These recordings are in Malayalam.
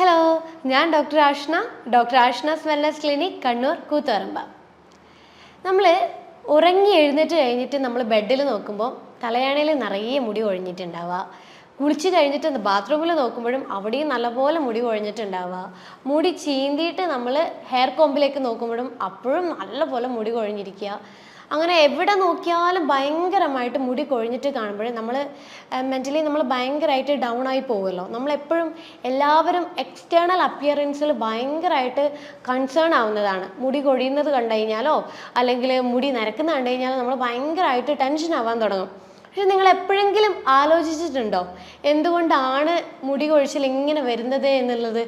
ഹലോ, ഞാൻ doctor Ashna's wellness clinic, Kannur Koothuparamba. നമ്മൾ ഉറങ്ങി എഴുന്നേറ്റ് കഴിഞ്ഞിട്ട് നമ്മൾ ബെഡിൽ നോക്കുമ്പോൾ തലയാണയിൽ നിറയെ മുടി കൊഴിഞ്ഞിട്ടുണ്ടാവുക. കുളിച്ച് കഴിഞ്ഞിട്ട് ബാത്റൂമിൽ നോക്കുമ്പോഴും അവിടെയും നല്ലപോലെ മുടി കൊഴിഞ്ഞിട്ടുണ്ടാവുക. മുടി ചീന്തിയിട്ട് നമ്മൾ ഹെയർ കോമ്പിലേക്ക് നോക്കുമ്പോഴും അപ്പോഴും നല്ലപോലെ മുടി കൊഴിഞ്ഞിരിക്കുക. അങ്ങനെ എവിടെ നോക്കിയാലും ഭയങ്കരമായിട്ട് മുടി കൊഴിഞ്ഞിട്ട് കാണുമ്പോൾ നമ്മൾ മെൻ്റലി നമ്മൾ ഭയങ്കരമായിട്ട് ഡൗൺ ആയി പോകുമല്ലോ. നമ്മളെപ്പോഴും എല്ലാവരും എക്സ്റ്റേണൽ അപ്പിയറൻസിൽ ഭയങ്കരമായിട്ട് കൺസേൺ ആവുന്നതാണ്. മുടി കൊഴിയുന്നത് കണ്ടു കഴിഞ്ഞാലോ അല്ലെങ്കിൽ മുടി നരക്കുന്നത് കണ്ടു കഴിഞ്ഞാലോ നമ്മൾ ഭയങ്കരമായിട്ട് ടെൻഷൻ ആവാൻ തുടങ്ങും. പക്ഷെ നിങ്ങൾ എപ്പോഴെങ്കിലും ആലോചിച്ചിട്ടുണ്ടോ എന്തുകൊണ്ടാണ് മുടി കൊഴിച്ചിൽ ഇങ്ങനെ വരുന്നത് എന്നുള്ളത്?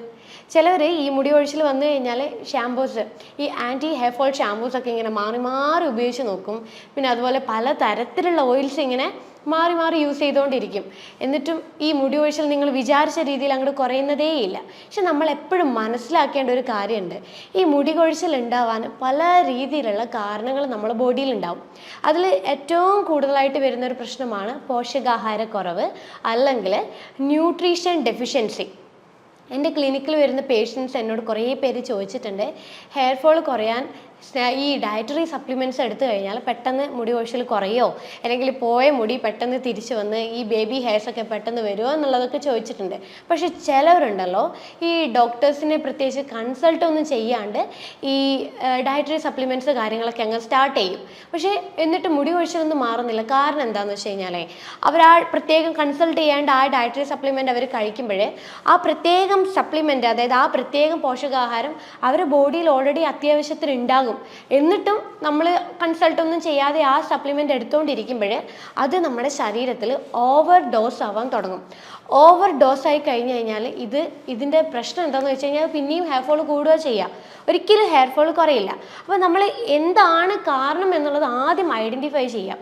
ചിലവർ ഈ മുടി കൊഴിച്ചിൽ വന്നു കഴിഞ്ഞാൽ ഷാംപൂസ്, ഈ ആൻറ്റി ഹെയർ ഫോൾ ഷാംപൂസ് ഒക്കെ ഇങ്ങനെ മാറി മാറി ഉപയോഗിച്ച് നോക്കും. പിന്നെ അതുപോലെ പല തരത്തിലുള്ള ഓയിൽസ് ഇങ്ങനെ മാറി മാറി യൂസ് ചെയ്തുകൊണ്ടിരിക്കും. എന്നിട്ടും ഈ മുടി കൊഴിച്ചിൽ നിങ്ങൾ വിചാരിച്ച രീതിയിൽ അങ്ങോട്ട് കുറയുന്നതേയില്ല. പക്ഷെ നമ്മൾ എപ്പോഴും മനസ്സിലാക്കേണ്ട ഒരു കാര്യമുണ്ട്, ഈ മുടി കൊഴിച്ചിൽ ഉണ്ടാവാൻ പല രീതിയിലുള്ള കാരണങ്ങൾ നമ്മുടെ ബോഡിയിൽ ഉണ്ടാവും. അതിൽ ഏറ്റവും കൂടുതലായിട്ട് വരുന്നൊരു പ്രശ്നമാണ് പോഷകാഹാരക്കുറവ് അല്ലെങ്കിൽ ന്യൂട്രീഷൻ ഡെഫിഷ്യൻസി. എൻ്റെ ക്ലിനിക്കിൽ വരുന്ന പേഷ്യൻസ് എന്നോട് കുറേ പേര് ചോദിച്ചിട്ടുണ്ട്, ഹെയർ ഫോൾ കുറയാൻ ഈ ഡയറ്ററി സപ്ലിമെൻറ്റ്സ് എടുത്തു കഴിഞ്ഞാൽ പെട്ടെന്ന് മുടി കൊഴിച്ചിൽ കുറയോ, അല്ലെങ്കിൽ പോയ മുടി പെട്ടെന്ന് തിരിച്ചു വന്ന് ഈ ബേബി ഹെയർസ് ഒക്കെ പെട്ടെന്ന് വരുമോ എന്നുള്ളതൊക്കെ ചോദിച്ചിട്ടുണ്ട്. പക്ഷെ ചിലവരുണ്ടല്ലോ ഈ ഡോക്ടേഴ്സിനെ പ്രത്യേകിച്ച് കൺസൾട്ട് ഒന്നും ചെയ്യാണ്ട് ഈ ഡയറ്ററി സപ്ലിമെൻറ്റ്സ് കാര്യങ്ങളൊക്കെ അങ്ങ് സ്റ്റാർട്ട് ചെയ്യും. പക്ഷേ എന്നിട്ട് മുടി കൊഴിച്ചിലൊന്നും മാറുന്നില്ല. കാരണം എന്താണെന്ന് വെച്ച് കഴിഞ്ഞാൽ അവർ ആ പ്രത്യേകം കൺസൾട്ട് ചെയ്യാണ്ട് ആ ഡയറ്ററി സപ്ലിമെൻറ്റ് അവർ കഴിക്കുമ്പോഴേ ആ പ്രത്യേകം സപ്ലിമെൻറ്റ്, അതായത് ആ പ്രത്യേകം പോഷകാഹാരം അവരുടെ ബോഡിയിൽ ഓൾറെഡി അത്യാവശ്യത്തിന് ഉണ്ടാകും. എന്നിട്ടും നമ്മൾ കൺസൾട്ടൊന്നും ചെയ്യാതെ ആ സപ്ലിമെൻ്റ് എടുത്തുകൊണ്ടിരിക്കുമ്പോൾ അത് നമ്മുടെ ശരീരത്തിൽ ഓവർ ഡോസ് ആവാൻ തുടങ്ങും. ഓവർ ഡോസ് ആയി കഴിഞ്ഞ് കഴിഞ്ഞാൽ ഇതിൻ്റെ പ്രശ്നം എന്താണെന്ന് വെച്ച് കഴിഞ്ഞാൽ പിന്നെയും ഹെയർ ഫോൾ കൂടുക ചെയ്യുക, ഒരിക്കലും ഹെയർ ഫോൾ കുറയില്ല. അപ്പോൾ നമ്മൾ എന്താണ് കാരണം എന്നുള്ളത് ആദ്യം ഐഡൻറ്റിഫൈ ചെയ്യാം.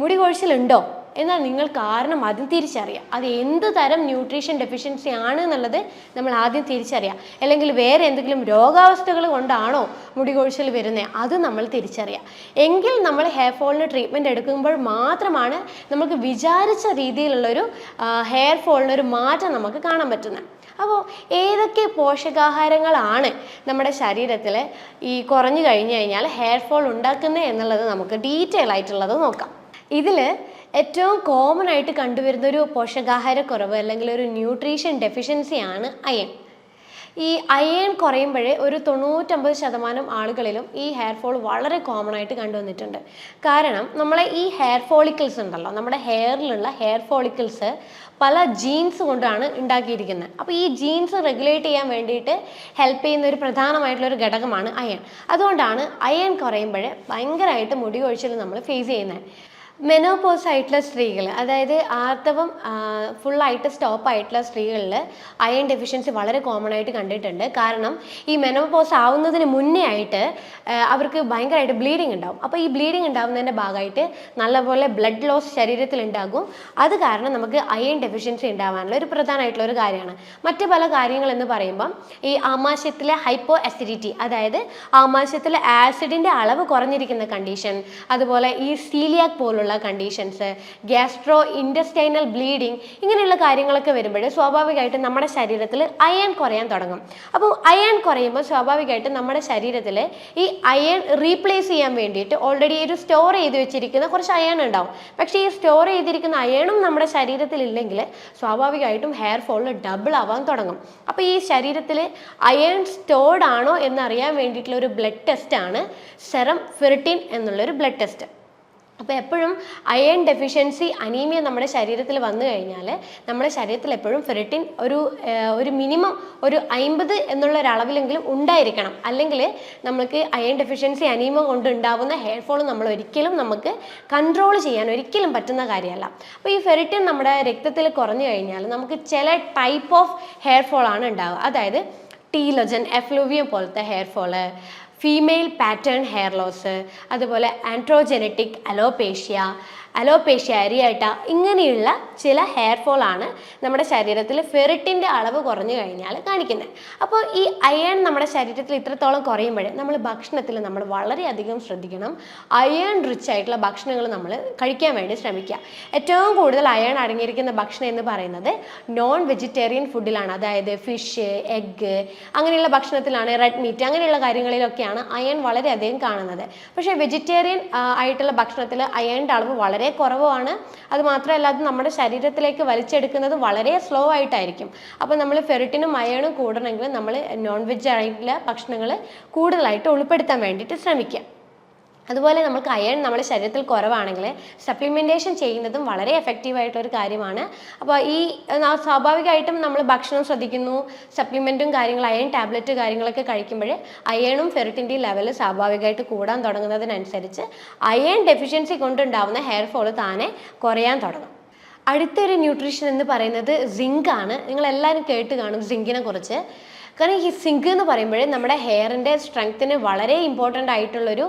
മുടി കൊഴിച്ചിലുണ്ടോ എന്നാൽ നിങ്ങൾ കാരണം ആദ്യം തിരിച്ചറിയാം. അത് എന്ത് തരം ന്യൂട്രീഷൻ ഡെഫിഷ്യൻസി ആണ് എന്നുള്ളത് നമ്മൾ ആദ്യം തിരിച്ചറിയാം. അല്ലെങ്കിൽ വേറെ എന്തെങ്കിലും രോഗാവസ്ഥകൾ കൊണ്ടാണോ മുടി കൊഴിച്ചിൽ വരുന്നത്, അത് നമ്മൾ തിരിച്ചറിയാം. എങ്കിൽ നമ്മൾ ഹെയർ ഫോളിന് ട്രീറ്റ്മെൻറ്റ് എടുക്കുമ്പോൾ മാത്രമാണ് നമുക്ക് വിചാരിച്ച രീതിയിലുള്ളൊരു ഹെയർ ഫോളിനൊരു മാറ്റം നമുക്ക് കാണാൻ പറ്റുന്നത്. അപ്പോൾ ഏതൊക്കെ പോഷകാഹാരങ്ങളാണ് നമ്മുടെ ശരീരത്തിൽ ഈ കുറഞ്ഞു കഴിഞ്ഞു കഴിഞ്ഞാൽ ഹെയർ ഫോൾ ഉണ്ടാക്കുന്നത് എന്നുള്ളത് നമുക്ക് ഡീറ്റെയിൽ ആയിട്ടുള്ളത് നോക്കാം. ഇതിൽ ഏറ്റവും കോമൺ ആയിട്ട് കണ്ടുവരുന്ന ഒരു പോഷകാഹാരക്കുറവ് അല്ലെങ്കിൽ ഒരു ന്യൂട്രീഷൻ ഡെഫിഷ്യൻസിയാണ് അയൺ. ഈ അയൺ കുറയുമ്പോഴേ ഒരു 99% ആളുകളിലും ഈ ഹെയർ ഫോൾ വളരെ കോമൺ ആയിട്ട് കണ്ടുവന്നിട്ടുണ്ട്. കാരണം നമ്മളെ ഈ ഹെയർ ഫോളിക്കിൾസ് ഉണ്ടല്ലോ, നമ്മുടെ ഹെയറിലുള്ള ഹെയർ ഫോളിക്കിൾസ് പല ജീൻസ് കൊണ്ടാണ് ഉണ്ടാക്കിയിരിക്കുന്നത്. അപ്പോൾ ഈ ജീൻസ് റെഗുലേറ്റ് ചെയ്യാൻ വേണ്ടിയിട്ട് ഹെൽപ്പ് ചെയ്യുന്ന ഒരു പ്രധാനമായിട്ടുള്ളൊരു ഘടകമാണ് അയൺ. അതുകൊണ്ടാണ് അയൺ കുറയുമ്പോൾ ഭയങ്കരമായിട്ട് മുടി കൊഴിച്ചിൽ നമ്മൾ ഫേസ് ചെയ്യുന്നത്. മെനോപോസ് ആയിട്ടുള്ള സ്ത്രീകൾ, അതായത് ആർത്തവം ഫുള്ളായിട്ട് സ്റ്റോപ്പ് ആയിട്ടുള്ള സ്ത്രീകളിൽ അയൺ ഡെഫിഷ്യൻസി വളരെ കോമൺ ആയിട്ട് കണ്ടിട്ടുണ്ട്. കാരണം ഈ മെനോപോസ് ആവുന്നതിന് മുന്നേ ആയിട്ട് അവർക്ക് ഭയങ്കരമായിട്ട് ബ്ലീഡിങ് ഉണ്ടാവും. അപ്പോൾ ഈ ബ്ലീഡിങ് ഉണ്ടാവുന്നതിൻ്റെ ഭാഗമായിട്ട് നല്ലപോലെ ബ്ലഡ് ലോസ് ശരീരത്തിൽ ഉണ്ടാകും. അത് കാരണം നമുക്ക് അയൺ ഡെഫിഷ്യൻസി ഉണ്ടാവാനുള്ള ഒരു പ്രധാനമായിട്ടുള്ള ഒരു കാര്യമാണ്. മറ്റ് പല കാര്യങ്ങൾ എന്ന് പറയുമ്പം ഈ ആമാശയത്തിലെ ഹൈപ്പോ അസിഡിറ്റി, അതായത് ആമാശയത്തിലെ ആസിഡിൻ്റെ അളവ് കുറഞ്ഞിരിക്കുന്ന കണ്ടീഷൻ, അതുപോലെ ഈ സീലിയാക് പോലുള്ള കണ്ടീഷൻസ്, ഗ്യാസ്ട്രോ ഇൻറ്റസ്റ്റൈനൽ ബ്ലീഡിങ്, ഇങ്ങനെയുള്ള കാര്യങ്ങളൊക്കെ വരുമ്പോൾ സ്വാഭാവികമായിട്ടും നമ്മുടെ ശരീരത്തിൽ അയൺ കുറയാൻ തുടങ്ങും. അപ്പോൾ അയൺ കുറയുമ്പോൾ സ്വാഭാവികമായിട്ടും നമ്മുടെ ശരീരത്തിൽ ഈ അയൺ റീപ്ലേസ് ചെയ്യാൻ വേണ്ടിയിട്ട് ഓൾറെഡി ഒരു സ്റ്റോർ ചെയ്ത് വെച്ചിരിക്കുന്ന കുറച്ച് അയൺ ഉണ്ടാവും. പക്ഷേ ഈ സ്റ്റോർ ചെയ്തിരിക്കുന്ന അയണും നമ്മുടെ ശരീരത്തിൽ ഇല്ലെങ്കിൽ സ്വാഭാവികമായിട്ടും ഹെയർ ഫോളിൽ ഡബിൾ ആവാൻ തുടങ്ങും. അപ്പോൾ ഈ ശരീരത്തിൽ അയൺ സ്റ്റോർഡ് ആണോ എന്നറിയാൻ വേണ്ടിയിട്ടുള്ള ഒരു ബ്ലഡ് ടെസ്റ്റാണ് സെറം ഫെറിറ്റിൻ എന്നുള്ളൊരു ബ്ലഡ് ടെസ്റ്റ്. അപ്പോൾ എപ്പോഴും അയൺ ഡെഫിഷ്യൻസി അനീമിയ നമ്മുടെ ശരീരത്തിൽ വന്നു കഴിഞ്ഞാൽ നമ്മുടെ ശരീരത്തിൽ എപ്പോഴും ഫെറിറ്റിൻ ഒരു മിനിമം ഒരു 50 എന്നുള്ള ഒരളവിലെങ്കിലും ഉണ്ടായിരിക്കണം. അല്ലെങ്കിൽ നമുക്ക് അയൺ ഡെഫിഷ്യൻസി അനീമിയ കൊണ്ട് ഉണ്ടാവുന്ന ഹെയർ ഫോൾ നമ്മൾ ഒരിക്കലും നമുക്ക് കൺട്രോൾ ചെയ്യാൻ ഒരിക്കലും പറ്റുന്ന കാര്യമല്ല. അപ്പോൾ ഈ ഫെറിറ്റിൻ നമ്മുടെ രക്തത്തിൽ കുറഞ്ഞു കഴിഞ്ഞാൽ നമുക്ക് ചില ടൈപ്പ് ഓഫ് ഹെയർ ഫോൾ ആണ് ഉണ്ടാവുക. അതായത് ടീലോജൻ, എഫ്ലൂവിയം പോലത്തെ hair fall, female pattern hair loss, അതുപോലെ ആൻഡ്രോജെനറ്റിക് അലോപേഷ്യ അരിയാട്ട, ഇങ്ങനെയുള്ള ചില ഹെയർ ഫോൾ ആണ് നമ്മുടെ ശരീരത്തിൽ ഫെറിറ്റിൻ്റെ അളവ് കുറഞ്ഞു കഴിഞ്ഞാൽ കാണിക്കുന്നത്. അപ്പോൾ ഈ അയൺ നമ്മുടെ ശരീരത്തിൽ ഇത്രത്തോളം കുറയുമ്പോഴേ നമ്മൾ ഭക്ഷണത്തിൽ നമ്മൾ വളരെയധികം ശ്രദ്ധിക്കണം. അയൺ റിച്ച് ആയിട്ടുള്ള ഭക്ഷണങ്ങൾ നമ്മൾ കഴിക്കാൻ വേണ്ടി ശ്രമിക്കുക. ഏറ്റവും കൂടുതൽ അയൺ അടങ്ങിയിരിക്കുന്ന ഭക്ഷണം എന്ന് പറയുന്നത് നോൺ വെജിറ്റേറിയൻ ഫുഡിലാണ്. അതായത് ഫിഷ്, എഗ്ഗ്, അങ്ങനെയുള്ള ഭക്ഷണത്തിലാണ്, റെഡ് മീറ്റ്, അങ്ങനെയുള്ള കാര്യങ്ങളിലൊക്കെയാണ് അയൺ വളരെയധികം കാണുന്നത്. പക്ഷേ വെജിറ്റേറിയൻ ആയിട്ടുള്ള ഭക്ഷണത്തിൽ അയണിൻ്റെ അളവ് വളരെ കുറവാണ്. അത് മാത്രമല്ല, അത് നമ്മുടെ ശരീരത്തിലേക്ക് വലിച്ചെടുക്കുന്നത് വളരെ സ്ലോ ആയിട്ടായിരിക്കും. അപ്പോൾ നമ്മൾ ഫെറിറ്റിനും അയണും കൂടണമെങ്കിൽ നമ്മൾ നോൺ വെജ് ആയിട്ടുള്ള ഭക്ഷണങ്ങൾ കൂടുതലായിട്ട് ഉൾപ്പെടുത്താൻ വേണ്ടിയിട്ട് ശ്രമിക്കുക. അതുപോലെ നമുക്ക് അയൺ നമ്മുടെ ശരീരത്തിൽ കുറവാണെങ്കിൽ സപ്ലിമെൻറ്റേഷൻ ചെയ്യുന്നതും വളരെ എഫക്റ്റീവായിട്ടൊരു കാര്യമാണ്. അപ്പോൾ ഈ സ്വാഭാവികമായിട്ടും നമ്മൾ ഭക്ഷണം ശ്രദ്ധിക്കുന്നു, സപ്ലിമെൻറ്റും അയൺ ടാബ്ലറ്റ് കാര്യങ്ങളൊക്കെ കഴിക്കുമ്പോൾ അയണും ഫെറിറ്റിൻ്റെയും ലെവൽ സ്വാഭാവികമായിട്ട് കൂടാൻ തുടങ്ങുന്നതിനനുസരിച്ച് അയൺ ഡെഫിഷ്യൻസി കൊണ്ടുണ്ടാവുന്ന ഹെയർ ഫോൾ താനെ കുറയാൻ തുടങ്ങും. അടുത്തൊരു ന്യൂട്രീഷൻ എന്ന് പറയുന്നത് സിങ്ക് ആണ്. നിങ്ങളെല്ലാവരും കേട്ട് കാണും സിങ്കിനെ കുറിച്ച്. കാരണം ഈ സിങ്ക് എന്ന് പറയുമ്പോൾ നമ്മുടെ ഹെയറിൻ്റെ സ്ട്രെങ്ത്തിന് വളരെ ഇമ്പോർട്ടൻ്റ് ആയിട്ടുള്ളൊരു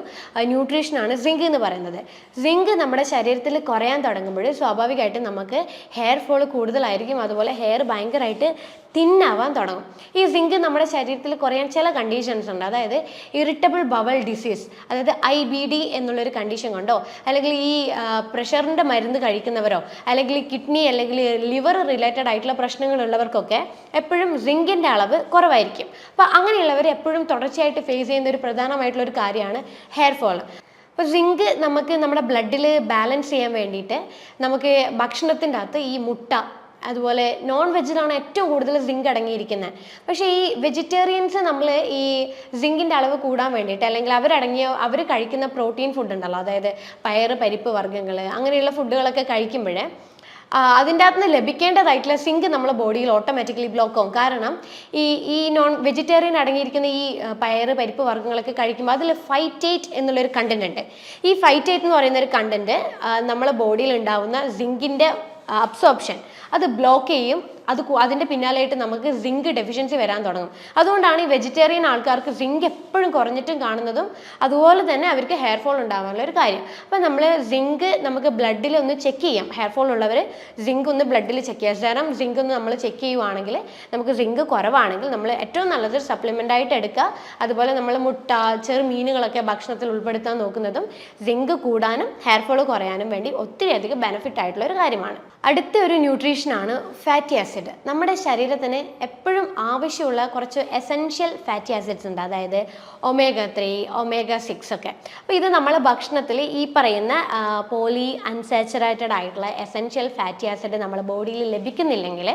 ന്യൂട്രീഷനാണ് സിങ്ക് എന്ന് പറയുന്നത്. സിങ്ക് നമ്മുടെ ശരീരത്തിൽ കുറയാൻ തുടങ്ങുമ്പോൾ സ്വാഭാവികമായിട്ടും നമുക്ക് ഹെയർ ഫോൾ കൂടുതലായിരിക്കും. അതുപോലെ ഹെയർ ഭയങ്കരമായിട്ട് തിന്നാവാൻ തുടങ്ങും. ഈ സിങ്ക് നമ്മുടെ ശരീരത്തിൽ കുറയാൻ ചില കണ്ടീഷൻസ് ഉണ്ട്. അതായത് ഇറിറ്റബിൾ ബവൽ ഡിസീസ്, അതായത് IBD എന്നുള്ളൊരു കണ്ടീഷൻ കൊണ്ടോ, അല്ലെങ്കിൽ ഈ പ്രഷറിൻ്റെ മരുന്ന് കഴിക്കുന്നവരോ, അല്ലെങ്കിൽ കിഡ്നി അല്ലെങ്കിൽ ലിവർ റിലേറ്റഡ് ആയിട്ടുള്ള പ്രശ്നങ്ങളുള്ളവർക്കൊക്കെ എപ്പോഴും സിങ്കിൻ്റെ അളവ് കുറവായിരിക്കും. അപ്പോൾ അങ്ങനെയുള്ളവർ എപ്പോഴും തുടർച്ചയായിട്ട് ഫേസ് ചെയ്യുന്ന ഒരു പ്രധാനമായിട്ടുള്ളൊരു കാര്യമാണ് ഹെയർ ഫോൾ. അപ്പോൾ സിങ്ക് നമുക്ക് നമ്മുടെ ബ്ലഡിൽ ബാലൻസ് ചെയ്യാൻ വേണ്ടിയിട്ട് നമുക്ക് ഭക്ഷണത്തിൻ്റെ അകത്ത് ഈ മുട്ട, അതുപോലെ നോൺ വെജിലാണ് ഏറ്റവും കൂടുതൽ സിങ്ക് അടങ്ങിയിരിക്കുന്നത്. പക്ഷേ ഈ വെജിറ്റേറിയൻസ് നമ്മൾ ഈ സിങ്കിൻ്റെ അളവ് കൂടാൻ വേണ്ടിയിട്ട്, അല്ലെങ്കിൽ അവർ കഴിക്കുന്ന പ്രോട്ടീൻ ഫുഡ് ഉണ്ടല്ലോ, അതായത് പയറ്, പരിപ്പ് വർഗ്ഗങ്ങൾ, അങ്ങനെയുള്ള ഫുഡുകളൊക്കെ കഴിക്കുമ്പോൾ അതിൻ്റെ അകത്ത് നിന്ന് ലഭിക്കേണ്ടതായിട്ടുള്ള സിങ്ക് നമ്മുടെ ബോഡിയിൽ ഓട്ടോമാറ്റിക്കലി ബ്ലോക്ക് ആവും. കാരണം ഈ നോൺ വെജിറ്റേറിയൻ അടങ്ങിയിരിക്കുന്ന ഈ പയറ്, പരിപ്പ് വർഗ്ഗങ്ങളൊക്കെ കഴിക്കുമ്പോൾ അതിൽ ഫൈറ്റേറ്റ് എന്നുള്ളൊരു കണ്ടന്റ് ഉണ്ട്. ഈ ഫൈറ്റേറ്റ് എന്ന് പറയുന്ന ഒരു കണ്ടന്റ് നമ്മളെ ബോഡിയിൽ ഉണ്ടാവുന്ന സിങ്കിൻ്റെ അബ്സോർപ്ഷൻ അത് ബ്ലോക്ക് ചെയ്യും. അതിൻ്റെ പിന്നാലെയായിട്ട് നമുക്ക് സിങ്ക് ഡെഫിഷ്യൻസി വരാൻ തുടങ്ങും. അതുകൊണ്ടാണ് ഈ വെജിറ്റേറിയൻ ആൾക്കാർക്ക് സിങ്ക് എപ്പോഴും കുറഞ്ഞിട്ടും കാണുന്നതും, അതുപോലെ തന്നെ അവർക്ക് ഹെയർ ഫോൾ ഉണ്ടാകാനുള്ള ഒരു കാര്യം. അപ്പോൾ നമ്മൾ സിങ്ക് നമുക്ക് ബ്ലഡിൽ ഒന്ന് ചെക്ക് ചെയ്യാം. ഹെയർ ഫോൾ ഉള്ളവർ സിങ്ക് ഒന്ന് ബ്ലഡിൽ ചെക്ക് ചെയ്യുക. സെറം സിങ്ക് ഒന്ന് നമ്മൾ ചെക്ക് ചെയ്യുവാണെങ്കിൽ നമുക്ക് സിങ്ക് കുറവാണെങ്കിൽ നമ്മൾ ഏറ്റവും നല്ലത് സപ്ലിമെൻ്റ് ആയിട്ട് എടുക്കുക. അതുപോലെ നമ്മൾ മുട്ട, ചെറുമീനുകളൊക്കെ ഭക്ഷണത്തിൽ ഉൾപ്പെടുത്താൻ നോക്കുന്നതും സിങ്ക് കൂടാനും ഹെയർ ഫോൾ കുറയാനും വേണ്ടി ഒത്തിരി അധികം ബെനിഫിറ്റ് ആയിട്ടുള്ള ഒരു കാര്യമാണ്. അടുത്ത ഒരു ന്യൂട്രീഷനാണ് ഫാറ്റി ആസിഡ്. നമ്മുടെ ശരീരത്തിന് എപ്പോഴും ആവശ്യമുള്ള കുറച്ച് എസെൻഷ്യൽ ഫാറ്റി ആസിഡ്സ് ഉണ്ട്. അതായത് omega-3, omega-6 ഒക്കെ. അപ്പോൾ ഇത് നമ്മൾ ഭക്ഷണത്തിൽ ഈ പറയുന്ന പോളി അൺസാച്ചുറേറ്റഡ് ആയിട്ടുള്ള എസെൻഷ്യൽ ഫാറ്റി ആസിഡ് നമ്മുടെ ബോഡിയിൽ ലഭിക്കുന്നില്ലെങ്കിൽ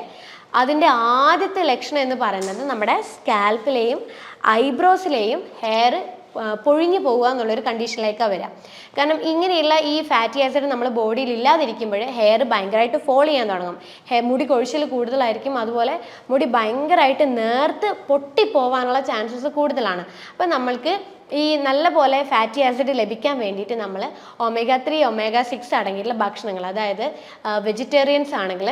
അതിൻ്റെ ആദ്യത്തെ ലക്ഷണം എന്ന് പറയുന്നത് നമ്മുടെ സ്കാൽപ്പിലെയും ഐബ്രോസിലെയും ഹെയർ പൊഴിഞ്ഞു പോകുക എന്നുള്ളൊരു കണ്ടീഷനിലേക്കാണ് വരിക. കാരണം ഇങ്ങനെയുള്ള ഈ ഫാറ്റി ആസിഡ് നമ്മൾ ബോഡിയിൽ ഇല്ലാതിരിക്കുമ്പോൾ ഹെയർ ഭയങ്കരമായിട്ട് ഫോൾ ചെയ്യാൻ തുടങ്ങും. മുടി കൊഴിച്ചിൽ കൂടുതലായിരിക്കും. അതുപോലെ മുടി ഭയങ്കരമായിട്ട് നേർത്ത് പൊട്ടിപ്പോവാനുള്ള ചാൻസസ് കൂടുതലാണ്. അപ്പം നമ്മൾക്ക് ഈ നല്ല പോലെ ഫാറ്റി ആസിഡ് ലഭിക്കാൻ വേണ്ടിയിട്ട് നമ്മൾ omega-3, omega-6 അടങ്ങിയിട്ടുള്ള ഭക്ഷണങ്ങൾ, അതായത് വെജിറ്റേറിയൻസ് ആണെങ്കിൽ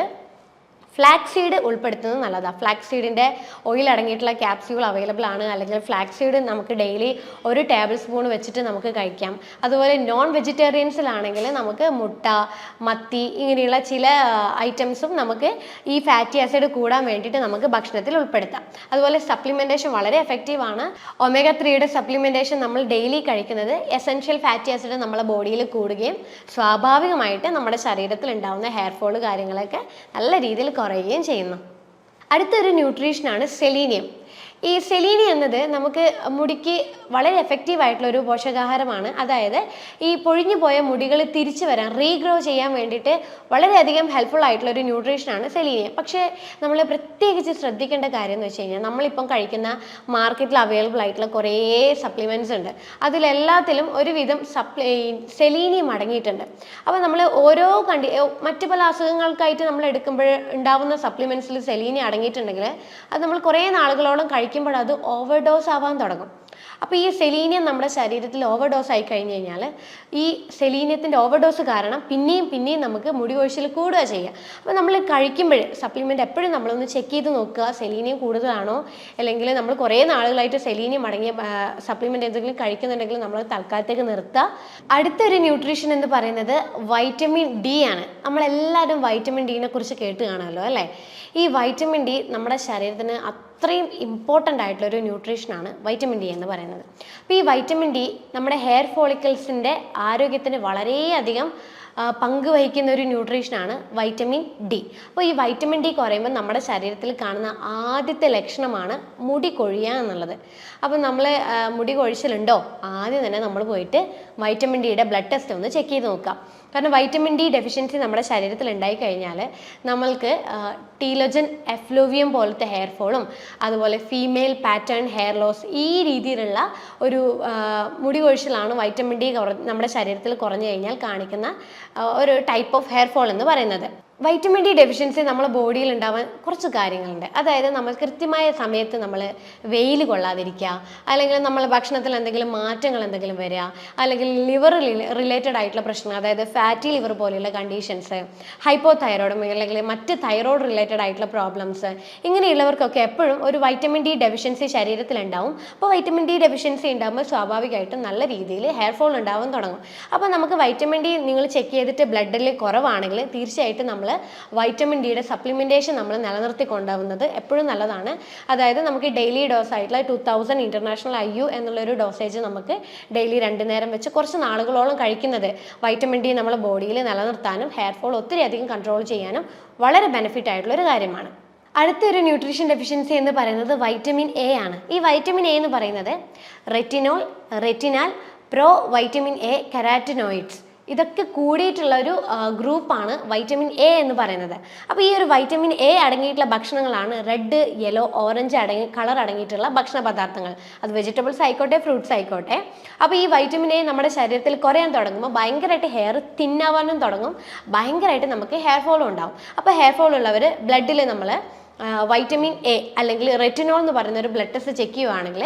ഫ്ലാക്സ് സീഡ് ഉൾപ്പെടുത്തുന്നത് നല്ലതാണ്. ഫ്ലാക്സ് സീഡിൻ്റെ ഓയിൽ അടങ്ങിയിട്ടുള്ള ക്യാപ്സ്യൂൾ അവൈലബിൾ ആണ്. അല്ലെങ്കിൽ ഫ്ലാക്സ് സീഡ് നമുക്ക് ഡെയിലി 1 ടേബിൾ സ്പൂൺ വെച്ചിട്ട് നമുക്ക് കഴിക്കാം. അതുപോലെ നോൺ വെജിറ്റേറിയൻസിലാണെങ്കിൽ നമുക്ക് മുട്ട, മത്തി, ഇങ്ങനെയുള്ള ചില ഐറ്റംസും നമുക്ക് ഈ ഫാറ്റി ആസിഡ് കൂടാൻ വേണ്ടിയിട്ട് നമുക്ക് ഭക്ഷണത്തിൽ ഉൾപ്പെടുത്താം. അതുപോലെ സപ്ലിമെൻറ്റേഷൻ വളരെ എഫക്റ്റീവാണ്. omega-3യുടെ സപ്ലിമെൻറ്റേഷൻ നമ്മൾ ഡെയിലി കഴിക്കുന്നത് എസെൻഷ്യൽ ഫാറ്റി ആസിഡ് നമ്മളെ ബോഡിയിൽ കൂടുകയും സ്വാഭാവികമായിട്ട് നമ്മുടെ ശരീരത്തിൽ ഉണ്ടാകുന്ന ഹെയർ ഫോൾ കാര്യങ്ങളൊക്കെ നല്ല രീതിയിൽ കുറയുകയും ചെയ്യുന്നു. അടുത്തൊരു ന്യൂട്രീഷനാണ് സെലീനിയം. ഈ സെലീനിയം എന്നത് നമുക്ക് മുടിക്ക് വളരെ എഫക്റ്റീവ് ആയിട്ടുള്ള ഒരു പോഷകാഹാരമാണ്. അതായത് ഈ പൊഴിഞ്ഞു പോയ മുടികൾ തിരിച്ചു വരാൻ, റീഗ്രോ ചെയ്യാൻ വേണ്ടിയിട്ട് വളരെയധികം ഹെൽപ്ഫുൾ ആയിട്ടുള്ള ഒരു ന്യൂട്രീഷനാണ് സെലീനിയം. പക്ഷേ നമ്മൾ പ്രത്യേകിച്ച് ശ്രദ്ധിക്കേണ്ട കാര്യം എന്ന് വെച്ച് കഴിഞ്ഞാൽ നമ്മളിപ്പം കഴിക്കുന്ന മാർക്കറ്റിൽ അവൈലബിൾ ആയിട്ടുള്ള കുറേ സപ്ലിമെൻറ്റ്സ് ഉണ്ട്. അതിലെല്ലാത്തിലും ഒരുവിധം സെലീനിയം അടങ്ങിയിട്ടുണ്ട്. അപ്പോൾ നമ്മൾ ഓരോ മറ്റു പല അസുഖങ്ങൾക്കായിട്ട് നമ്മൾ എടുക്കുമ്പോൾ ഉണ്ടാവുന്ന സപ്ലിമെൻറ്റ്സിൽ സെലീനിയം അടങ്ങിയിട്ടുണ്ടെങ്കിൽ അത് നമ്മൾ കുറേ നാളുകളോളം കഴിക്കുമ്പോൾ അത് ഓവർഡോസ് ആവാൻ തുടങ്ങും. അപ്പോൾ ഈ സെലീനിയം നമ്മുടെ ശരീരത്തിൽ ഓവർഡോസ് ആയി കഴിഞ്ഞ് കഴിഞ്ഞാൽ ഈ സെലീനിയത്തിൻ്റെ ഓവർഡോസ് കാരണം പിന്നെയും നമുക്ക് മുടി കൊഴിച്ചിൽ കൂടുക ചെയ്യുക. അപ്പോൾ നമ്മൾ കഴിക്കുമ്പോൾ സപ്ലിമെൻ്റ് എപ്പോഴും നമ്മളൊന്ന് ചെക്ക് ചെയ്ത് നോക്കുക, സെലീനിയം കൂടുതലാണോ, അല്ലെങ്കിൽ നമ്മൾ കുറേ നാളുകളായിട്ട് സെലീനിയം അടങ്ങിയ സപ്ലിമെൻ്റ് എന്തെങ്കിലും കഴിക്കുന്നുണ്ടെങ്കിൽ നമ്മൾ തൽക്കാലത്തേക്ക് നിർത്തുക. അടുത്തൊരു ന്യൂട്രീഷൻ എന്ന് പറയുന്നത് വൈറ്റമിൻ ഡി ആണ്. നമ്മളെല്ലാവരും വൈറ്റമിൻ ഡിനെ കുറിച്ച് കേട്ട് കാണുമല്ലോ അല്ലേ. ഈ വൈറ്റമിൻ ഡി നമ്മുടെ ശരീരത്തിന് അത്രയും ഇമ്പോർട്ടൻ്റ് ആയിട്ടുള്ളൊരു ന്യൂട്രീഷനാണ് വൈറ്റമിൻ ഡി എന്ന് പറയുന്നത്. അപ്പോൾ ഈ വൈറ്റമിൻ ഡി നമ്മുടെ ഹെയർ ഫോളിക്കിൾസിൻ്റെ ആരോഗ്യത്തിന് വളരെയധികം പങ്ക് വഹിക്കുന്ന ഒരു ന്യൂട്രീഷനാണ് വൈറ്റമിൻ ഡി. അപ്പോൾ ഈ വൈറ്റമിൻ ഡി കുറയുമ്പോൾ നമ്മുടെ ശരീരത്തിൽ കാണുന്ന ആദ്യത്തെ ലക്ഷണമാണ് മുടി കൊഴിയുക എന്നുള്ളത്. അപ്പോൾ നമ്മൾ മുടി കൊഴിച്ചിലുണ്ടോ, ആദ്യം തന്നെ നമ്മൾ പോയിട്ട് വൈറ്റമിൻ ഡിയുടെ ബ്ലഡ് ടെസ്റ്റ് ഒന്ന് ചെക്ക് ചെയ്ത് നോക്കാം. കാരണം വൈറ്റമിൻ ഡി ഡെഫിഷ്യൻസി നമ്മുടെ ശരീരത്തിൽ ഉണ്ടായി കഴിഞ്ഞാൽ നമ്മൾക്ക് ടീലോജൻ എഫ്ലൂവിയം പോലത്തെ ഹെയർ ഫോളും അതുപോലെ ഫീമെയിൽ പാറ്റേൺ ഹെയർ ലോസ് ഈ രീതിയിലുള്ള ഒരു മുടി കൊഴിച്ചിലാണ് വൈറ്റമിൻ ഡി നമ്മുടെ ശരീരത്തിൽ കുറഞ്ഞു കഴിഞ്ഞാൽ കാണിക്കുന്ന ഒരു ടൈപ്പ് ഓഫ് ഹെയർ ഫോൾ എന്ന് പറയുന്നത്. വൈറ്റമിൻ ഡി ഡെഫിഷ്യൻസി നമ്മുടെ ബോഡിയിൽ ഉണ്ടാവാൻ കുറച്ച് കാര്യങ്ങളുണ്ട്. അതായത് നമ്മൾ കൃത്യമായ സമയത്ത് നമ്മൾ വെയിൽ കൊള്ളാതിരിക്കുക, അല്ലെങ്കിൽ നമ്മൾ ഭക്ഷണത്തിൽ എന്തെങ്കിലും മാറ്റങ്ങൾ എന്തെങ്കിലും വരിക, അല്ലെങ്കിൽ ലിവർ റിലേറ്റഡ് ആയിട്ടുള്ള പ്രശ്നങ്ങൾ, അതായത് ഫാറ്റി ലിവർ പോലെയുള്ള കണ്ടീഷൻസ്, ഹൈപ്പോതൈറോയിഡും അല്ലെങ്കിൽ മറ്റ് തൈറോയ്ഡ് റിലേറ്റഡ് ആയിട്ടുള്ള പ്രോബ്ലംസ്, ഇങ്ങനെയുള്ളവർക്കൊക്കെ എപ്പോഴും ഒരു വൈറ്റമിൻ ഡി ഡെഫിഷ്യൻസി ശരീരത്തിൽ ഉണ്ടാവും. അപ്പോൾ വൈറ്റമിൻ ഡി ഡെഫിഷ്യൻസി ഉണ്ടാകുമ്പോൾ സ്വാഭാവികമായിട്ടും നല്ല രീതിയിൽ ഹെയർ ഫോൾ ഉണ്ടാവാൻ തുടങ്ങും. അപ്പോൾ നമുക്ക് വൈറ്റമിൻ ഡി നിങ്ങൾ ചെക്ക് ചെയ്തിട്ട് ബ്ലഡിൽ കുറവാണെങ്കിൽ തീർച്ചയായിട്ടും നമ്മൾ വൈറ്റമിൻ ഡിയുടെ സപ്ലിമെൻറ്റേഷൻ നമ്മൾ നിലനിർത്തി കൊണ്ടുപോകുന്നത് എപ്പോഴും നല്ലതാണ്. അതായത് നമുക്ക് ഡെയിലി ഡോസ് ആയിട്ടുള്ള 2000 ഇൻ്റർനാഷണൽ IU എന്നുള്ളൊരു ഡോസേജ് നമുക്ക് ഡെയിലി 2 നേരം വെച്ച് കുറച്ച് നാളുകളോളം കഴിക്കുന്നത് വൈറ്റമിൻ ഡി നമ്മുടെ ബോഡിയിൽ നിലനിർത്താനും ഹെയർ ഫോൾ ഒത്തിരി അധികം കൺട്രോൾ ചെയ്യാനും വളരെ ബെനിഫിറ്റ് ആയിട്ടുള്ളൊരു കാര്യമാണ്. അടുത്തൊരു ന്യൂട്രീഷൻ ഡെഫിഷ്യൻസി എന്ന് പറയുന്നത് വൈറ്റമിൻ എ ആണ്. ഈ വൈറ്റമിൻ എ എന്ന് പറയുന്നത് retinol, retinal, pro vitamin A, carotenoids ഇതൊക്കെ കൂടിയിട്ടുള്ള ഒരു ഗ്രൂപ്പാണ് വൈറ്റമിൻ എ എന്ന് പറയുന്നത്. അപ്പോൾ ഈ ഒരു വൈറ്റമിൻ എ അടങ്ങിയിട്ടുള്ള ഭക്ഷണങ്ങളാണ് റെഡ്, യെല്ലോ, ഓറഞ്ച് കളർ അടങ്ങിയിട്ടുള്ള ഭക്ഷണ പദാർത്ഥങ്ങൾ. അത് വെജിറ്റബിൾസ് ആയിക്കോട്ടെ, ഫ്രൂട്ട്സ് ആയിക്കോട്ടെ. അപ്പോൾ ഈ വൈറ്റമിൻ എ നമ്മുടെ ശരീരത്തിൽ കുറയാൻ തുടങ്ങുമ്പോൾ ഭയങ്കരമായിട്ട് ഹെയർ തിന്നാവാനും തുടങ്ങും, ഭയങ്കരമായിട്ട് നമുക്ക് ഹെയർ ഫോളും ഉണ്ടാവും. അപ്പോൾ ഹെയർ ഫോൾ ഉള്ളവർ ബ്ലഡിൽ നമ്മൾ വൈറ്റമിൻ എ അല്ലെങ്കിൽ റെറ്റിനോൾ എന്ന് പറയുന്ന ഒരു ബ്ലഡ് ടെസ്റ്റ് ചെക്ക് ചെയ്യുകയാണെങ്കിൽ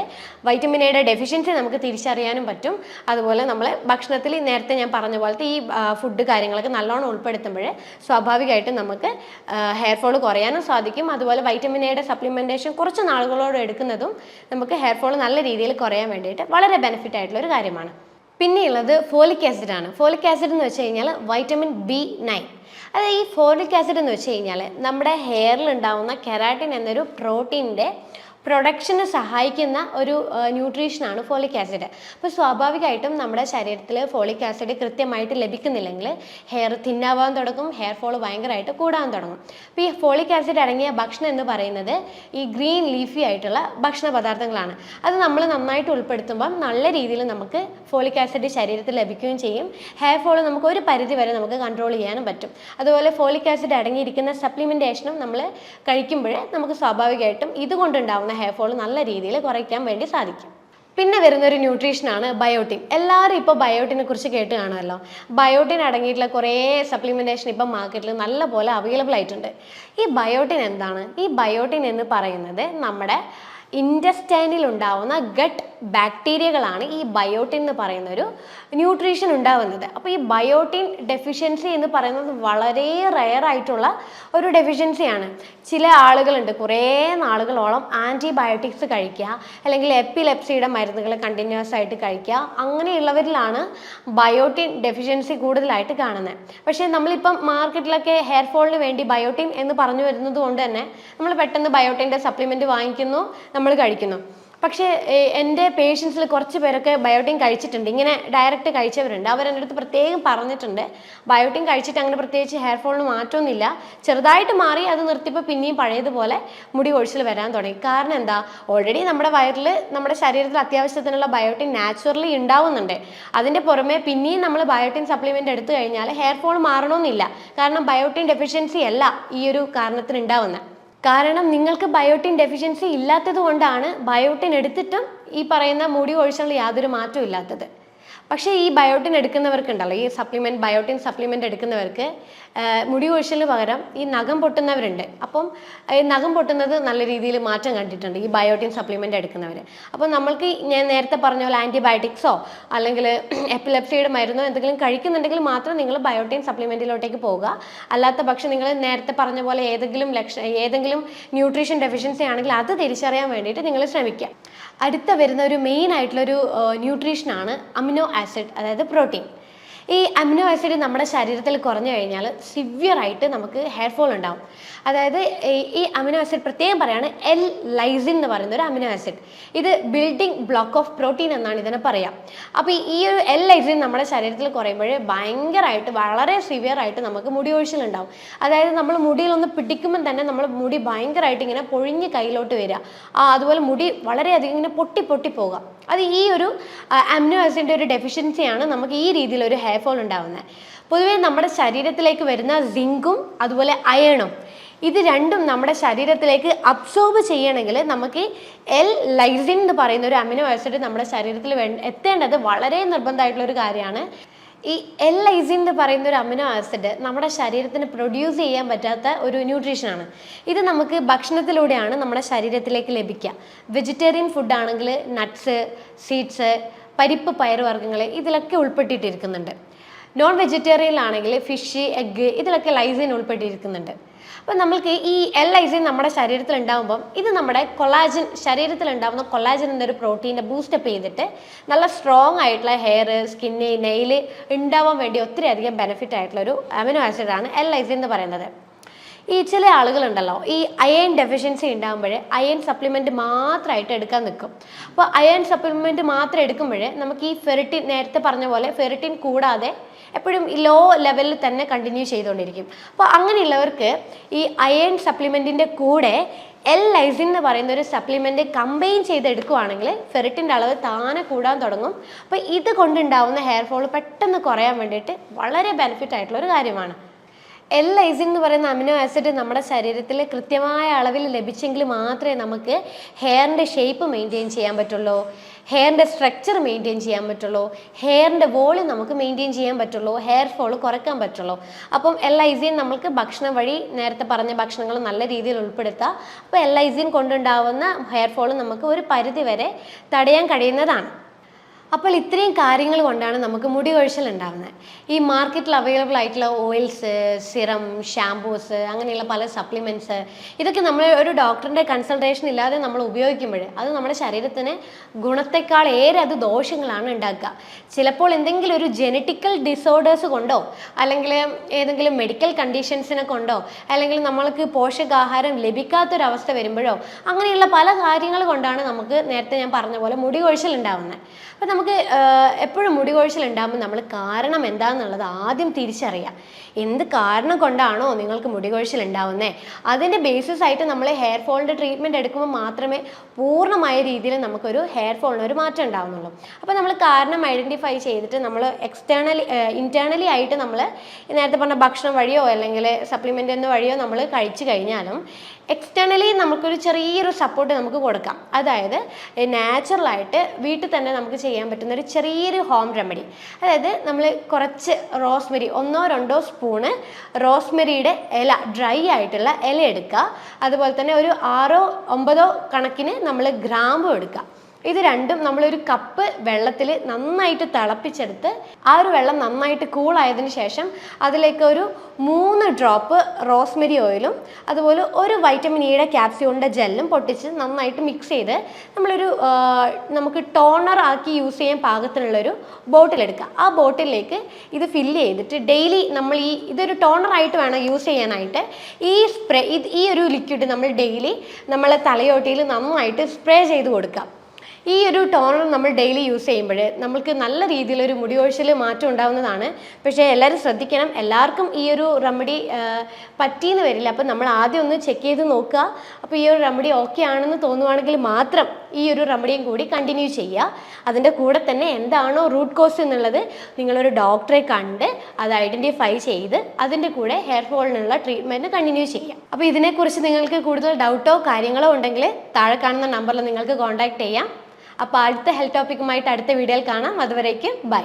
വൈറ്റമിൻ എയുടെ ഡെഫിഷ്യൻസി നമുക്ക് തിരിച്ചറിയാനും പറ്റും. അതുപോലെ നമ്മൾ ഭക്ഷണത്തിൽ നേരത്തെ ഞാൻ പറഞ്ഞ പോലത്തെ ഈ ഫുഡ് കാര്യങ്ങളൊക്കെ നല്ലോണം ഉൾപ്പെടുത്തുമ്പോൾ സ്വാഭാവികമായിട്ടും നമുക്ക് ഹെയർ ഫോൾ കുറയാനും സാധിക്കും. അതുപോലെ വൈറ്റമിൻ എയുടെ സപ്ലിമെൻറ്റേഷൻ കുറച്ച് നാളുകളോട് എടുക്കുന്നതും നമുക്ക് ഹെയർ ഫോൾ നല്ല രീതിയിൽ കുറയാൻ വേണ്ടിയിട്ട് വളരെ ബെനിഫിറ്റ് ആയിട്ടുള്ള ഒരു കാര്യമാണ്. പിന്നെയുള്ളത് ഫോളിക് ആസിഡ് ആണ്. ഫോളിക് ആസിഡ് എന്ന് വെച്ച് കഴിഞ്ഞാൽ വൈറ്റമിൻ B9. അതായത് ഈ ഫോളിക് ആസിഡ് എന്ന് വെച്ച് കഴിഞ്ഞാൽ നമ്മുടെ ഹെയറിൽ ഉണ്ടാവുന്ന കെരാറ്റിൻ എന്നൊരു പ്രോട്ടീൻ്റെ പ്രൊഡക്ഷന് സഹായിക്കുന്ന ഒരു ന്യൂട്രീഷനാണ് ഫോളിക് ആസിഡ്. അപ്പോൾ സ്വാഭാവികമായിട്ടും നമ്മുടെ ശരീരത്തിൽ ഫോളിക് ആസിഡ് കൃത്യമായിട്ട് ലഭിക്കുന്നില്ലെങ്കിൽ ഹെയർ തിന്നാവാൻ തുടങ്ങും, ഹെയർ ഫോൾ ഭയങ്കരമായിട്ട് കൂടാൻ തുടങ്ങും. അപ്പോൾ ഈ ഫോളിക് ആസിഡ് അടങ്ങിയ ഭക്ഷണം എന്ന് പറയുന്നത് ഈ ഗ്രീൻ ലീഫി ആയിട്ടുള്ള ഭക്ഷണ പദാർത്ഥങ്ങളാണ്. അത് നമ്മൾ നന്നായിട്ട് ഉൾപ്പെടുത്തുമ്പം നല്ല രീതിയിൽ നമുക്ക് ഫോളിക് ആസിഡ് ശരീരത്തിൽ ലഭിക്കുകയും ചെയ്യും. ഹെയർ ഫോൾ നമുക്ക് ഒരു പരിധി വരെ നമുക്ക് കൺട്രോൾ ചെയ്യാനും പറ്റും. അതുപോലെ ഫോളിക് ആസിഡ് അടങ്ങിയിരിക്കുന്ന സപ്ലിമെൻറ്റേഷനും നമ്മൾ കഴിക്കുമ്പോൾ നമുക്ക് സ്വാഭാവികമായിട്ടും ഇതുകൊണ്ടുണ്ടാവുന്ന ഹെയർ ഫോൾ നല്ല രീതിയിൽ കുറയ്ക്കാൻ വേണ്ടി സാധിക്കും. പിന്നെ വരുന്നൊരു ന്യൂട്രീഷനാണ് ബയോട്ടിൻ. എല്ലാവരും ഇപ്പോൾ ബയോട്ടിനെ കുറിച്ച് കേട്ട് കാണുമല്ലോ. ബയോട്ടിൻ അടങ്ങിയിട്ടുള്ള കുറേ സപ്ലിമെൻറ്റേഷൻ ഇപ്പം മാർക്കറ്റിൽ നല്ല പോലെ അവൈലബിൾ ആയിട്ടുണ്ട്. ഈ ബയോട്ടിൻ എന്താണ്? ഈ ബയോട്ടിൻ എന്ന് പറയുന്നത് നമ്മുടെ ഇൻറ്റസ്റ്റൈനിൽ ഉണ്ടാവുന്ന ഗട്ട് ബാക്ടീരിയകളാണ് ഈ ബയോട്ടിൻ എന്ന് പറയുന്ന ഒരു ന്യൂട്രീഷൻ ഉണ്ടാവുന്നത്. അപ്പോൾ ഈ ബയോട്ടിൻ ഡെഫിഷ്യൻസി എന്ന് പറയുന്നത് വളരെ റെയർ ആയിട്ടുള്ള ഒരു ഡെഫിഷ്യൻസിയാണ്. ചില ആളുകളുണ്ട് കുറേ നാളുകളോളം ആൻറ്റിബയോട്ടിക്സ് കഴിക്കുക, അല്ലെങ്കിൽ എപ്പിലെപ്സിയുടെ മരുന്നുകൾ കണ്ടിന്യൂസ് ആയിട്ട് കഴിക്കുക, അങ്ങനെയുള്ളവരിലാണ് ബയോട്ടിൻ ഡെഫിഷ്യൻസി കൂടുതലായിട്ട് കാണുന്നത്. പക്ഷേ നമ്മളിപ്പം മാർക്കറ്റിലൊക്കെ ഹെയർ ഫോളിന് വേണ്ടി ബയോട്ടിൻ എന്ന് പറഞ്ഞു വരുന്നത് കൊണ്ട് തന്നെ നമ്മൾ പെട്ടെന്ന് ബയോട്ടിൻ്റെ സപ്ലിമെൻറ്റ് വാങ്ങിക്കുന്നു, നമ്മൾ കഴിക്കുന്നു. പക്ഷേ എൻ്റെ പേഷ്യൻസിൽ കുറച്ച് പേരൊക്കെ ബയോട്ടിൻ കഴിച്ചിട്ടുണ്ട്, ഇങ്ങനെ ഡയറക്റ്റ് കഴിച്ചവരുണ്ട്. അവരെൻ്റെ അടുത്ത് പ്രത്യേകം പറഞ്ഞിട്ടുണ്ട് ബയോട്ടിൻ കഴിച്ചിട്ട് അങ്ങനെ പ്രത്യേകിച്ച് ഹെയർ ഫോളിന് മാറ്റമൊന്നുമില്ല, ചെറുതായിട്ട് മാറി, അത് നിർത്തിയപ്പോൾ പിന്നെയും പഴയതുപോലെ മുടി കൊഴിച്ചിൽ വരാൻ തുടങ്ങി. കാരണം എന്താ, ഓൾറെഡി നമ്മുടെ വയറിൽ നമ്മുടെ ശരീരത്തിൽ അത്യാവശ്യത്തിനുള്ള ബയോട്ടിൻ നാച്ചുറലി ഉണ്ടാവുന്നുണ്ട്. അതിൻ്റെ പുറമെ പിന്നെയും നമ്മൾ ബയോട്ടിൻ സപ്ലിമെൻ്റ് എടുത്തു കഴിഞ്ഞാൽ ഹെയർ ഫോൾ മാറണമെന്നില്ല. കാരണം ബയോട്ടിൻ ഡെഫിഷ്യൻസി അല്ല ഈ ഒരു കാരണത്തിന് ഉണ്ടാവുന്നത്. കാരണം നിങ്ങൾക്ക് ബയോട്ടിൻ ഡെഫിഷ്യൻസി ഇല്ലാത്തത് കൊണ്ടാണ് ബയോട്ടിൻ എടുത്തിട്ടും ഈ പറയുന്ന മുടി കൊഴിച്ചിൽ യാതൊരു മാറ്റവും ഇല്ലാത്തത്. പക്ഷേ ഈ ബയോട്ടിൻ എടുക്കുന്നവർക്കുണ്ടല്ലോ, ഈ ബയോട്ടിൻ സപ്ലിമെൻ്റ് എടുക്കുന്നവർക്ക് മുടി കൊഴിച്ചിലിന് പകരം ഈ നഖം പൊട്ടുന്നവരുണ്ട്. അപ്പം ഈ നഖം പൊട്ടുന്നത് നല്ല രീതിയിൽ മാറ്റം കണ്ടിട്ടുണ്ട് ഈ ബയോട്ടിൻ സപ്ലിമെൻ്റ് എടുക്കുന്നവർ. അപ്പം നമ്മൾക്ക് ഞാൻ നേരത്തെ പറഞ്ഞ പോലെ ആൻറ്റിബയോട്ടിക്സോ അല്ലെങ്കിൽ എപ്പിലെപ്സിയുടെ മരുന്നോ എന്തെങ്കിലും കഴിക്കുന്നുണ്ടെങ്കിൽ മാത്രം നിങ്ങൾ ബയോട്ടിൻ സപ്ലിമെൻറ്റിലോട്ടേക്ക് പോകുക. അല്ലാത്ത പക്ഷം നിങ്ങൾ നേരത്തെ പറഞ്ഞ പോലെ ഏതെങ്കിലും ന്യൂട്രീഷൻ ഡെഫിഷ്യൻസി ആണെങ്കിൽ അത് തിരിച്ചറിയാൻ വേണ്ടിയിട്ട് നിങ്ങൾ ശ്രമിക്കുക. അടുത്ത വരുന്ന ഒരു മെയിൻ ആയിട്ടുള്ളൊരു ന്യൂട്രീഷനാണ് അമിനോ ആസിഡ്, അതായത് പ്രോട്ടീൻ. ഈ അമിനോ ആസിഡ് നമ്മുടെ ശരീരത്തിൽ കുറഞ്ഞു കഴിഞ്ഞാൽ സിവിയറായിട്ട് നമുക്ക് ഹെയർ ഫോൾ ഉണ്ടാവും. അതായത് ഈ അമിനോ ആസിഡ് പ്രത്യേകം പറയാണ് ലൈസിൻ എന്ന് പറയുന്ന ഒരു അമിനോ ആസിഡ്. ഇത് ബിൽഡിംഗ് ബ്ലോക്ക് ഓഫ് പ്രോട്ടീൻ എന്നാണ് ഇതിനെ പറയാം. അപ്പോൾ ഈ ഒരു ലൈസിൻ നമ്മുടെ ശരീരത്തിൽ കുറയുമ്പോൾ ഭയങ്കരമായിട്ട് വളരെ സിവിയറായിട്ട് നമുക്ക് മുടി കൊഴിച്ചിലുണ്ടാവും. അതായത് നമ്മൾ മുടിയിലൊന്ന് പിടിക്കുമ്പോൾ തന്നെ നമ്മൾ മുടി ഭയങ്കരമായിട്ട് ഇങ്ങനെ പൊഴിഞ്ഞ് കയ്യിലോട്ട് വരിക, അതുപോലെ മുടി വളരെയധികം ഇങ്ങനെ പൊട്ടി പോകുക. അത് ഈ ഒരു അമിനോ ആസിഡിൻ്റെ ഒരു ഡെഫിഷ്യൻസിയാണ് നമുക്ക് ഈ രീതിയിലൊരു ഹെയർ ഫോൾ ഉണ്ടാവുന്നത്. പൊതുവേ നമ്മുടെ ശരീരത്തിലേക്ക് വരുന്ന സിങ്കും അതുപോലെ അയണും, ഇത് രണ്ടും നമ്മുടെ ശരീരത്തിലേക്ക് അബ്സോർബ് ചെയ്യണമെങ്കിൽ നമുക്ക് ലൈസിൻ എന്ന് പറയുന്ന ഒരു അമിനോ ആസിഡ് നമ്മുടെ ശരീരത്തിൽ എത്തേണ്ടത് വളരെ നിർബന്ധമായിട്ടുള്ളൊരു കാര്യമാണ്. ഈ ലൈസിൻ എന്ന് പറയുന്ന ഒരു അമിനോ ആസിഡ് നമ്മുടെ ശരീരത്തിന് പ്രൊഡ്യൂസ് ചെയ്യാൻ പറ്റാത്ത ഒരു ന്യൂട്രീഷനാണ്. ഇത് നമുക്ക് ഭക്ഷണത്തിലൂടെയാണ് നമ്മുടെ ശരീരത്തിലേക്ക് ലഭിക്കുക. വെജിറ്റേറിയൻ ഫുഡ് ആണെങ്കിൽ നട്ട്സ്, സീഡ്സ്, പരിപ്പ്, പയറുവർഗ്ഗങ്ങൾ ഇതിലൊക്കെ ഉൾപ്പെട്ടിട്ടിരിക്കുന്നുണ്ട്. നോൺ വെജിറ്റേറിയൻ ആണെങ്കിൽ ഫിഷ്, എഗ്ഗ് ഇതിലൊക്കെ ലൈസിൻ ഉൾപ്പെട്ടിരിക്കുന്നുണ്ട്. അപ്പം നമ്മൾക്ക് ഈ ലൈസിൻ നമ്മുടെ ശരീരത്തിൽ ഉണ്ടാകുമ്പം ഇത് നമ്മുടെ കൊളാജൻ, ശരീരത്തിൽ ഉണ്ടാകുന്ന കൊളാജൻ എന്നൊരു പ്രോട്ടീനെ ബൂസ്റ്റപ്പ് ചെയ്തിട്ട് നല്ല സ്ട്രോങ് ആയിട്ടുള്ള ഹെയർ, സ്കിന്ന്, നെയിൽ ഉണ്ടാവാൻ വേണ്ടി ഒത്തിരി അധികം ബെനിഫിറ്റ് ആയിട്ടുള്ള ഒരു അമിനോ ആസിഡാണ് ലൈസിൻ എന്ന് പറയുന്നത്. ഈ ചില ആളുകളുണ്ടല്ലോ, ഈ അയൺ ഡെഫിഷ്യൻസി ഉണ്ടാകുമ്പോൾ അയൺ സപ്ലിമെൻറ്റ് മാത്രമായിട്ട് എടുക്കാൻ നിൽക്കും. അപ്പോൾ അയൺ സപ്ലിമെൻറ്റ് മാത്രം എടുക്കുമ്പോൾ നമുക്ക് ഈ ഫെറിറ്റിൻ, നേരത്തെ പറഞ്ഞ പോലെ ഫെറിറ്റിൻ കൂടാതെ എപ്പോഴും ലോ ലെവലിൽ തന്നെ കണ്ടിന്യൂ ചെയ്തുകൊണ്ടിരിക്കും. അപ്പോൾ അങ്ങനെയുള്ളവർക്ക് ഈ അയൺ സപ്ലിമെൻറ്റിൻ്റെ കൂടെ ലൈസിൻ എന്ന് പറയുന്ന ഒരു സപ്ലിമെൻറ്റ് കമ്പൈൻ ചെയ്തെടുക്കുകയാണെങ്കിൽ ഫെറിറ്റിൻ്റെ അളവ് താനെ കൂടാൻ തുടങ്ങും. അപ്പോൾ ഇത് കൊണ്ടുണ്ടാവുന്ന ഹെയർ ഫോൾ പെട്ടെന്ന് കുറയാൻ വേണ്ടിയിട്ട് വളരെ ബെനിഫിറ്റ് ആയിട്ടുള്ള ഒരു കാര്യമാണ്. ലൈസിൻ എന്ന് പറയുന്ന അമിനോ ആസിഡ് നമ്മുടെ ശരീരത്തിൽ കൃത്യമായ അളവിൽ ലഭിച്ചെങ്കിൽ മാത്രമേ നമുക്ക് ഹെയറിൻ്റെ ഷേപ്പ് മെയിൻറ്റെയിൻ ചെയ്യാൻ പറ്റുള്ളൂ, ഹെയറിൻ്റെ സ്ട്രക്ചർ മെയിൻറ്റെയിൻ ചെയ്യാൻ പറ്റുള്ളൂ, ഹെയറിൻ്റെ വോളിയം നമുക്ക് മെയിൻറ്റെയിൻ ചെയ്യാൻ പറ്റുള്ളൂ, ഹെയർ ഫോൾ കുറയ്ക്കാൻ പറ്റുള്ളൂ. അപ്പം ലൈസിൻ നമുക്ക് ഭക്ഷണം വഴി നേരത്തെ പറഞ്ഞ ഭക്ഷണങ്ങൾ നല്ല രീതിയിൽ ഉൾപ്പെടുത്താം. അപ്പോൾ ലൈസിൻ കൊണ്ടുണ്ടാവുന്ന ഹെയർ ഫോൾ നമുക്ക് ഒരു പരിധി വരെ തടയാൻ കഴിയുന്നതാണ്. അപ്പോൾ ഇത്രയും കാര്യങ്ങൾ കൊണ്ടാണ് നമുക്ക് മുടി കൊഴിച്ചിൽ ഉണ്ടാകുന്നത്. ഈ മാർക്കറ്റിൽ അവൈലബിൾ ആയിട്ടുള്ള ഓയിൽസ്, സിറം, ഷാംപൂസ്, അങ്ങനെയുള്ള പല സപ്ലിമെൻറ്റ്സ്, ഇതൊക്കെ നമ്മൾ ഒരു ഡോക്ടറിൻ്റെ കൺസൾട്ടേഷൻ ഇല്ലാതെ നമ്മൾ ഉപയോഗിക്കുമ്പോൾ അത് നമ്മുടെ ശരീരത്തിന് ഗുണത്തെക്കാൾ ഏറെ അത് ദോഷങ്ങളാണ് ഉണ്ടാക്കുക. ചിലപ്പോൾ എന്തെങ്കിലും ഒരു ജെനറ്റിക്കൽ ഡിസോർഡേഴ്സ് കൊണ്ടോ അല്ലെങ്കിൽ ഏതെങ്കിലും മെഡിക്കൽ കണ്ടീഷൻസിനെ കൊണ്ടോ അല്ലെങ്കിൽ നമ്മൾക്ക് പോഷകാഹാരം ലഭിക്കാത്തൊരവസ്ഥ വരുമ്പോഴോ അങ്ങനെയുള്ള പല കാര്യങ്ങൾ കൊണ്ടാണ് നമുക്ക് നേരത്തെ ഞാൻ പറഞ്ഞ പോലെ മുടി കൊഴിച്ചിൽ ഉണ്ടാകുന്നത്. അപ്പോൾ നമുക്ക് എപ്പോഴും മുടി കൊഴിച്ചിൽ ഉണ്ടാകുമ്പോൾ നമ്മൾ കാരണം എന്താണെന്നുള്ളത് ആദ്യം തിരിച്ചറിയാം. എന്ത് കാരണം കൊണ്ടാണോ നിങ്ങൾക്ക് മുടി കൊഴിച്ചിൽ ഉണ്ടാവുന്നത് അതിൻ്റെ ബേസിസ് ആയിട്ട് നമ്മൾ ഹെയർ ഫോളിൻ്റെ ട്രീറ്റ്മെൻറ്റ് എടുക്കുമ്പോൾ മാത്രമേ പൂർണ്ണമായ രീതിയിൽ നമുക്കൊരു ഹെയർ ഫോളിന് ഒരു മാറ്റം ഉണ്ടാവുന്നുള്ളൂ. അപ്പോൾ നമ്മൾ കാരണം ഐഡൻറ്റിഫൈ ചെയ്തിട്ട് നമ്മൾ ഇൻറ്റേർണലി ആയിട്ട് നമ്മൾ നേരത്തെ പറഞ്ഞ ഭക്ഷണം വഴിയോ അല്ലെങ്കിൽ സപ്ലിമെൻ്റ് എന്ന വഴിയോ നമ്മൾ കഴിച്ചു കഴിഞ്ഞാലും എക്സ്റ്റേണലി നമുക്കൊരു ചെറിയൊരു സപ്പോർട്ട് നമുക്ക് കൊടുക്കാം. അതായത് നാച്ചുറലായിട്ട് വീട്ടിൽ തന്നെ നമുക്ക് ചെയ്യാൻ പറ്റുന്ന ഒരു ചെറിയൊരു ഹോം റെമഡി. അതായത് നമ്മൾ കുറച്ച് റോസ്മെരി, 1-2 സ്പൂണ് റോസ്മെരിയുടെ ഇല, ഡ്രൈ ആയിട്ടുള്ള ഇല എടുക്കുക. അതുപോലെ തന്നെ ഒരു 6-9 കണക്കിന് നമ്മൾ ഗ്രാമ്പും എടുക്കുക. ഇത് രണ്ടും നമ്മളൊരു കപ്പ് വെള്ളത്തിൽ നന്നായിട്ട് തിളപ്പിച്ചെടുത്ത് ആ ഒരു വെള്ളം നന്നായിട്ട് കൂളായതിനു ശേഷം അതിലേക്ക് ഒരു 3 ഡ്രോപ്പ് റോസ്മെരി ഓയിലും അതുപോലെ ഒരു വൈറ്റമിൻ ഇയുടെ ക്യാപ്സ്യൂളിൻ്റെ ജെല്ലും പൊട്ടിച്ച് നന്നായിട്ട് മിക്സ് ചെയ്ത് നമുക്ക് ടോണർ ആക്കി യൂസ് ചെയ്യാൻ പാകത്തിനുള്ളൊരു ബോട്ടിലെടുക്കുക. ആ ബോട്ടിലേക്ക് ഇത് ഫില്ല് ചെയ്തിട്ട് ഡെയിലി നമ്മൾ ഇതൊരു ടോണറായിട്ട് വേണം യൂസ് ചെയ്യാനായിട്ട്. ഈ ഒരു ലിക്വിഡ് നമ്മൾ ഡെയിലി നമ്മളെ തലയോട്ടിയിൽ നന്നായിട്ട് സ്പ്രേ ചെയ്ത് കൊടുക്കുക. ഈ ഒരു ടോണർ നമ്മൾ ഡെയിലി യൂസ് ചെയ്യുമ്പോൾ നമുക്ക് നല്ല രീതിയിലൊരു മുടി കൊഴിച്ചിൽ മാറ്റം ഉണ്ടാകുന്നതാണ്. പക്ഷേ എല്ലാവരും ശ്രദ്ധിക്കണം, എല്ലാവർക്കും ഈ ഒരു റെമഡി പറ്റിയെന്ന് വരില്ല. അപ്പം നമ്മൾ ആദ്യം ഒന്ന് ചെക്ക് ചെയ്ത് നോക്കുക. അപ്പോൾ ഈ ഒരു റെമഡി ഓക്കെ ആണെന്ന് തോന്നുവാണെങ്കിൽ മാത്രം ഈ ഒരു റെമഡിയും കൂടി കണ്ടിന്യൂ ചെയ്യുക. അതിൻ്റെ കൂടെ തന്നെ എന്താണോ റൂട്ട് കോസ് എന്നുള്ളത് നിങ്ങളൊരു ഡോക്ടറെ കണ്ട് അത് ഐഡൻറ്റിഫൈ ചെയ്ത് അതിൻ്റെ കൂടെ ഹെയർ ഫോളിനുള്ള ട്രീറ്റ്മെൻറ്റ് കണ്ടിന്യൂ ചെയ്യാം. അപ്പോൾ ഇതിനെക്കുറിച്ച് നിങ്ങൾക്ക് കൂടുതൽ ഡൗട്ടോ കാര്യങ്ങളോ ഉണ്ടെങ്കിൽ താഴെ കാണുന്ന നമ്പറിൽ നിങ്ങൾക്ക് കോൺടാക്ട് ചെയ്യാം. അപ്പോൾ അടുത്ത ഹെൽത്ത് ടോപ്പിക്കുമായിട്ട് അടുത്ത വീഡിയോയിൽ കാണാം. അതുവരേക്കും ബൈ.